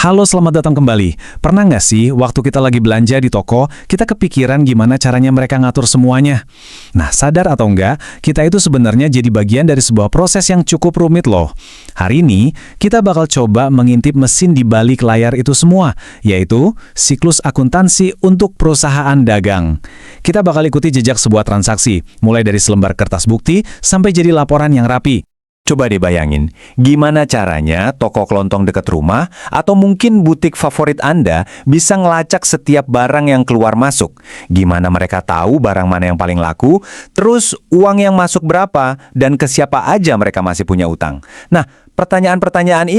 Halo, selamat datang kembali. Pernah nggak sih waktu kita lagi belanja di toko, kita kepikiran gimana caranya mereka ngatur semuanya? Nah, sadar atau enggak, kita itu sebenarnya jadi bagian dari sebuah proses yang cukup rumit loh. Hari ini, kita bakal coba mengintip mesin di balik layar itu semua, yaitu siklus akuntansi untuk perusahaan dagang. Kita bakal ikuti jejak sebuah transaksi, mulai dari selembar kertas bukti sampai jadi laporan yang rapi. Coba deh bayangin, gimana caranya toko kelontong dekat rumah atau mungkin butik favorit Anda bisa ngelacak setiap barang yang keluar masuk. Gimana mereka tahu barang mana yang paling laku, terus uang yang masuk berapa, dan ke siapa aja mereka masih punya utang. Nah, pertanyaan-pertanyaan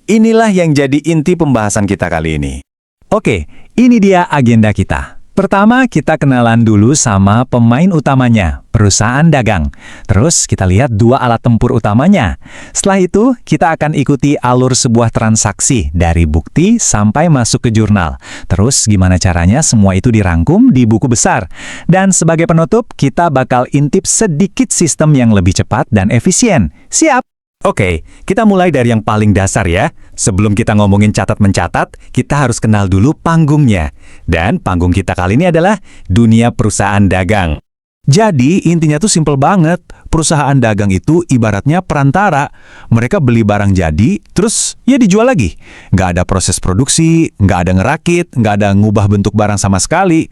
inilah yang jadi inti pembahasan kita kali ini. Oke, ini dia agenda kita. Pertama, kita kenalan dulu sama pemain utamanya, perusahaan dagang. Terus kita lihat dua alat tempur utamanya. Setelah itu, kita akan ikuti alur sebuah transaksi dari bukti sampai masuk ke jurnal. Terus gimana caranya semua itu dirangkum di buku besar. Dan sebagai penutup, kita bakal intip sedikit sistem yang lebih cepat dan efisien. Siap? Oke, kita mulai dari yang paling dasar ya. Sebelum kita ngomongin catat-mencatat, kita harus kenal dulu panggungnya. Dan panggung kita kali ini adalah dunia perusahaan dagang. Jadi, intinya tuh simple banget. Perusahaan dagang itu ibaratnya perantara. Mereka beli barang jadi, terus ya dijual lagi. Nggak ada proses produksi, nggak ada ngerakit, nggak ada ngubah bentuk barang sama sekali.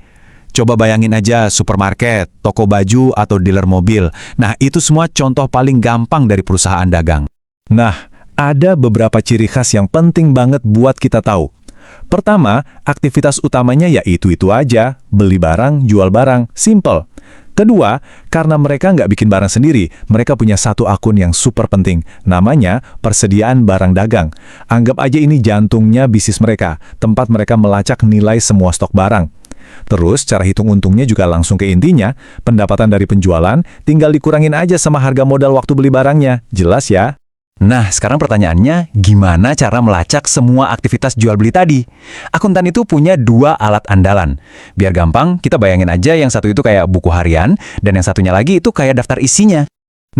Coba bayangin aja supermarket, toko baju, atau dealer mobil. Nah, itu semua contoh paling gampang dari perusahaan dagang. Nah, ada beberapa ciri khas yang penting banget buat kita tahu. Pertama, aktivitas utamanya ya itu-itu aja, beli barang, jual barang, simple. Kedua, karena mereka nggak bikin barang sendiri, mereka punya satu akun yang super penting, namanya persediaan barang dagang. Anggap aja ini jantungnya bisnis mereka, tempat mereka melacak nilai semua stok barang. Terus, cara hitung untungnya juga langsung ke intinya, pendapatan dari penjualan tinggal dikurangin aja sama harga modal waktu beli barangnya. Jelas ya? Nah, sekarang pertanyaannya, gimana cara melacak semua aktivitas jual-beli tadi? Akuntan itu punya dua alat andalan. Biar gampang, kita bayangin aja yang satu itu kayak buku harian, dan yang satunya lagi itu kayak daftar isinya.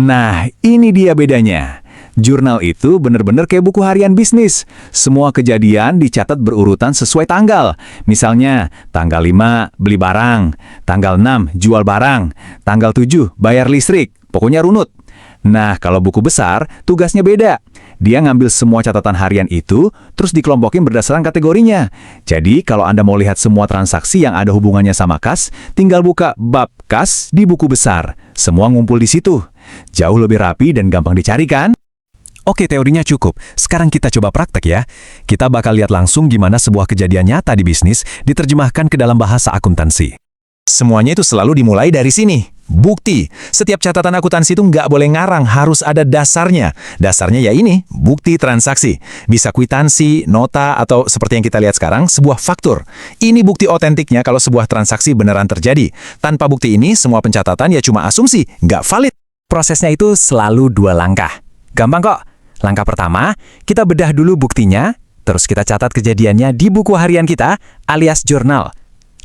Nah, ini dia bedanya. Jurnal itu bener-bener kayak buku harian bisnis. Semua kejadian dicatat berurutan sesuai tanggal. Misalnya, tanggal 5 beli barang, tanggal 6 jual barang, tanggal 7 bayar listrik. Pokoknya runut. Nah, kalau buku besar, tugasnya beda. Dia ngambil semua catatan harian itu, terus dikelompokin berdasarkan kategorinya. Jadi, kalau Anda mau lihat semua transaksi yang ada hubungannya sama kas, tinggal buka bab kas di buku besar. Semua ngumpul di situ. Jauh lebih rapi dan gampang dicari kan? Oke, teorinya cukup. Sekarang kita coba praktek ya. Kita bakal lihat langsung gimana sebuah kejadian nyata di bisnis diterjemahkan ke dalam bahasa akuntansi. Semuanya itu selalu dimulai dari sini. Bukti. Setiap catatan akuntansi itu nggak boleh ngarang, harus ada dasarnya. Dasarnya ya ini, bukti transaksi. Bisa kwitansi, nota, atau seperti yang kita lihat sekarang, sebuah faktur. Ini bukti otentiknya kalau sebuah transaksi beneran terjadi. Tanpa bukti ini, semua pencatatan ya cuma asumsi, nggak valid. Prosesnya itu selalu dua langkah. Gampang kok. Langkah pertama, kita bedah dulu buktinya, terus kita catat kejadiannya di buku harian kita, alias jurnal.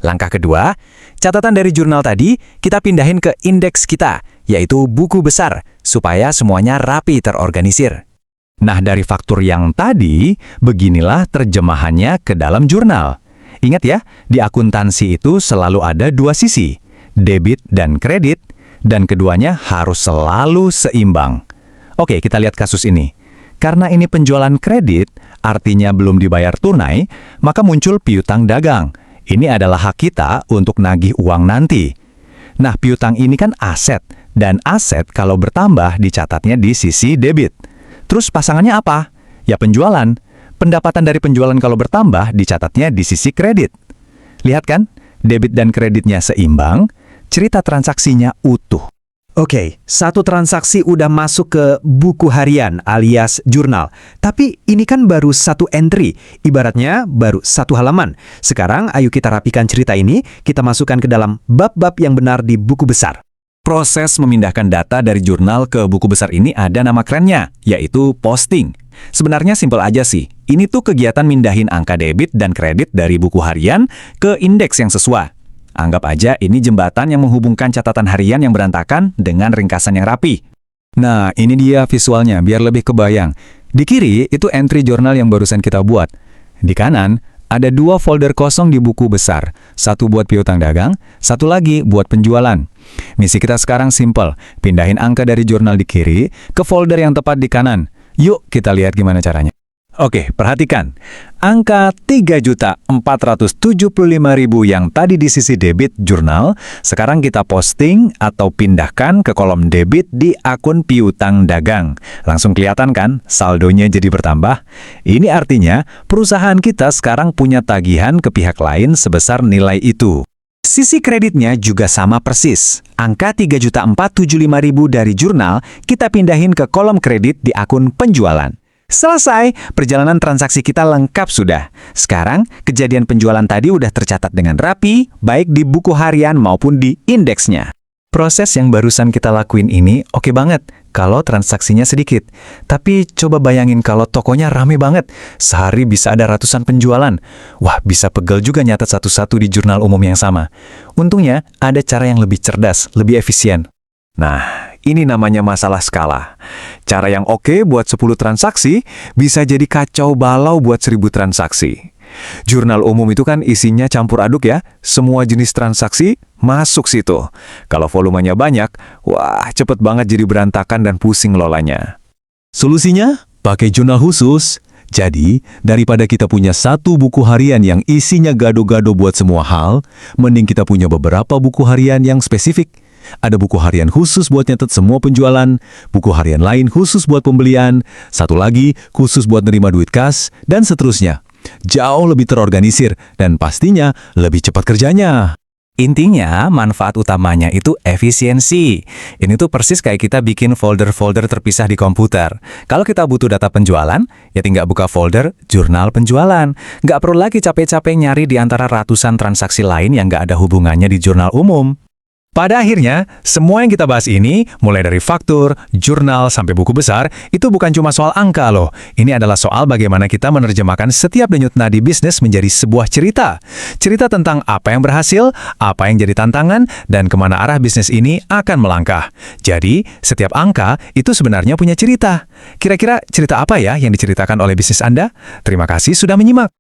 Langkah kedua, catatan dari jurnal tadi kita pindahin ke indeks kita, yaitu buku besar, supaya semuanya rapi terorganisir. Nah, dari faktur yang tadi, beginilah terjemahannya ke dalam jurnal. Ingat ya, di akuntansi itu selalu ada dua sisi, debit dan kredit, dan keduanya harus selalu seimbang. Oke, kita lihat kasus ini. Karena ini penjualan kredit, artinya belum dibayar tunai, maka muncul piutang dagang. Ini adalah hak kita untuk nagih uang nanti. Nah, piutang ini kan aset, dan aset kalau bertambah dicatatnya di sisi debit. Terus pasangannya apa? Ya penjualan. Pendapatan dari penjualan kalau bertambah dicatatnya di sisi kredit. Lihat kan, debit dan kreditnya seimbang, cerita transaksinya utuh. Oke, satu transaksi udah masuk ke buku harian alias jurnal. Tapi ini kan baru satu entry, ibaratnya baru satu halaman. Sekarang ayo kita rapikan cerita ini, kita masukkan ke dalam bab-bab yang benar di buku besar. Proses memindahkan data dari jurnal ke buku besar ini ada nama kerennya, yaitu posting. Sebenarnya simpel aja sih, ini tuh kegiatan mindahin angka debit dan kredit dari buku harian ke indeks yang sesuai. Anggap aja ini jembatan yang menghubungkan catatan harian yang berantakan dengan ringkasan yang rapi. Nah, ini dia visualnya biar lebih kebayang. Di kiri itu entry jurnal yang barusan kita buat. Di kanan, ada 2 folder kosong di buku besar. Satu buat piutang dagang, satu lagi buat penjualan. Misi kita sekarang simple, pindahin angka dari jurnal di kiri ke folder yang tepat di kanan. Yuk kita lihat gimana caranya. Oke, perhatikan. Angka 3.475.000 yang tadi di sisi debit jurnal, sekarang kita posting atau pindahkan ke kolom debit di akun piutang dagang. Langsung kelihatan kan saldonya jadi bertambah? Ini artinya perusahaan kita sekarang punya tagihan ke pihak lain sebesar nilai itu. Sisi kreditnya juga sama persis. Angka 3.475.000 dari jurnal kita pindahin ke kolom kredit di akun penjualan. Selesai, perjalanan transaksi kita lengkap sudah. Sekarang, kejadian penjualan tadi udah tercatat dengan rapi, baik di buku harian maupun di indeksnya. Proses yang barusan kita lakuin ini oke banget kalau transaksinya sedikit. Tapi coba bayangin kalau tokonya rame banget. Sehari bisa ada ratusan penjualan. Wah, bisa pegel juga nyatet satu-satu di jurnal umum yang sama. Untungnya, ada cara yang lebih cerdas, lebih efisien. Nah, ini namanya masalah skala. Cara yang oke buat 10 transaksi bisa jadi kacau balau buat 1000 transaksi. Jurnal umum itu kan isinya campur aduk ya, semua jenis transaksi masuk situ. Kalau volumenya banyak, wah cepet banget jadi berantakan dan pusing lolanya. Solusinya? Pakai jurnal khusus. Jadi, daripada kita punya satu buku harian yang isinya gado-gado buat semua hal, mending kita punya beberapa buku harian yang spesifik. Ada buku harian khusus buat nyatet semua penjualan, buku harian lain khusus buat pembelian, satu lagi khusus buat nerima duit kas, dan seterusnya. Jauh lebih terorganisir dan pastinya lebih cepat kerjanya. Intinya, manfaat utamanya itu efisiensi. Ini tuh persis kayak kita bikin folder-folder terpisah di komputer. Kalau kita butuh data penjualan, ya tinggal buka folder jurnal penjualan. Nggak perlu lagi capek-capek nyari di antara ratusan transaksi lain yang nggak ada hubungannya di jurnal umum. Pada akhirnya, semua yang kita bahas ini, mulai dari faktur, jurnal, sampai buku besar, itu bukan cuma soal angka loh. Ini adalah soal bagaimana kita menerjemahkan setiap denyut nadi bisnis menjadi sebuah cerita. Cerita tentang apa yang berhasil, apa yang jadi tantangan, dan kemana arah bisnis ini akan melangkah. Jadi, setiap angka itu sebenarnya punya cerita. Kira-kira cerita apa ya yang diceritakan oleh bisnis Anda? Terima kasih sudah menyimak.